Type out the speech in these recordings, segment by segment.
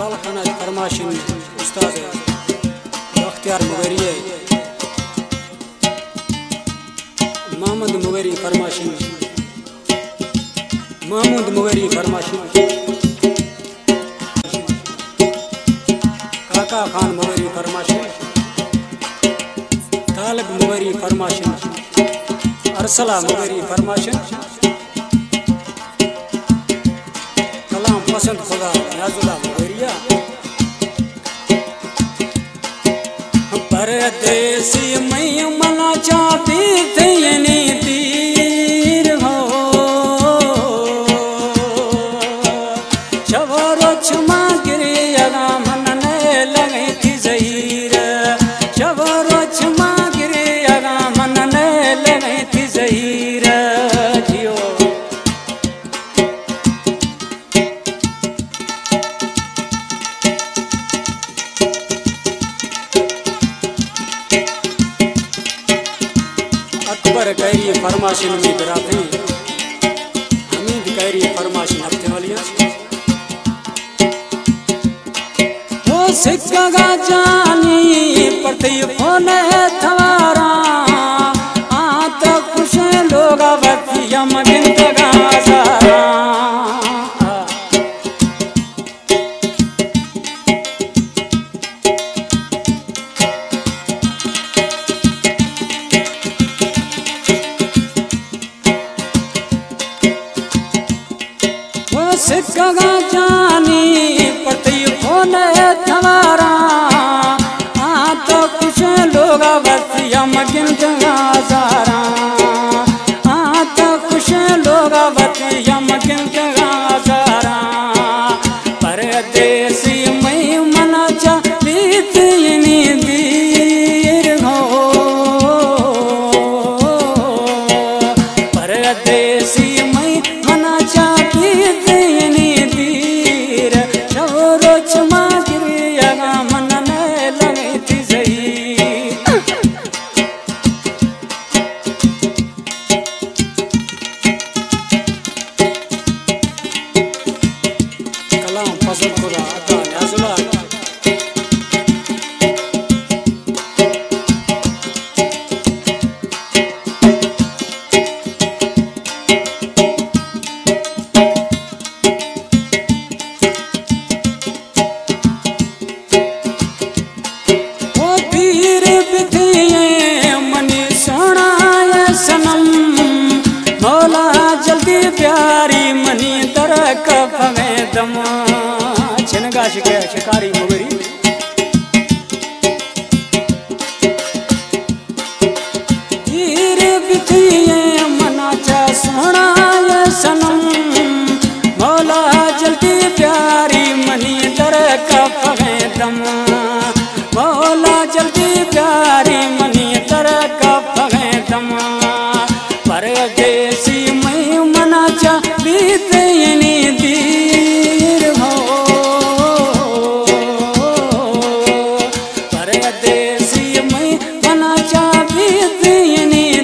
हलाल खाना फरमाशिन उस्ताद Bakhtiyar Mugeri Mahmood Mugeri फरमाशिन Mahmood Mugeri फरमाशिन काका खान मुगेरी फरमाशिन तालिब मुगेरी फरमाशिन अरसला मुगेरी फरमाशिन कलाम पसंद खुदा याजुला मुगेरिया परदेसी मैं मना चाहती थी तीर हो शवरो छमा गिरी अगा मनने लगी थी जहीर शवरो छमा गिरी अगा मनने लगी थी जहीर जियो अकबर कैरी फरमाशिन में बराती हमीद कैरी फरमाशिन हफ्ते वालियां वो सिक्का जानी पड़ती फोन थवारा आ तो खुश लोग बतिया मगिन का सारा सिक्का जानी पड़ती फोन थवारा आ तो कुछ लोग बतिया मगिन सारा आ तो कुछ लोग बतिया मगिन सारा परदेसी मैं मना चाहती थी दीर हो परदेसी मैं मना चाहती प्यारी मनी तरक फमे दम छिनगा शिके शिकारी मुगेरी तीर बिथिए मना चा सोना ये सनम मौला जल्दी प्यारी मनी तरक फमे दम मौला जल्दी प्यारी मनी तरक फमे दम परदेसी मैं मना चाहती थी दीर हो परदेसी मैं मना चाहती थी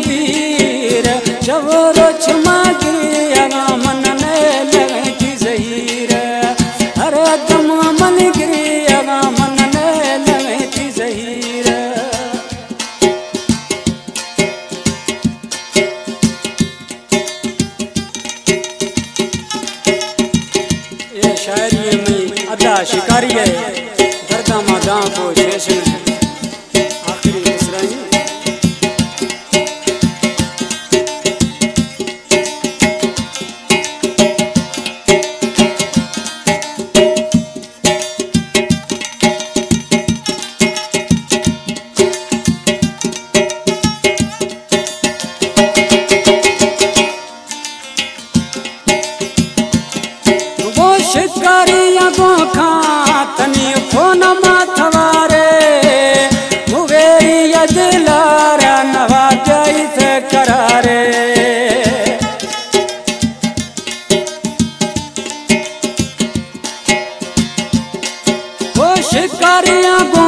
दीर शवरो छमा गिरी अगा मनने लगी थी जहीर हर दम मन गिरी अगा मनने लगी थी जहीर शायरी में अदा शिकारी है दर्दा मादा को शेषन आखिरी इसराई शिकारिया को खातनी फोन माथवारे मुगेरी दिलारा नवा जाई से करारे वो शिकारिया को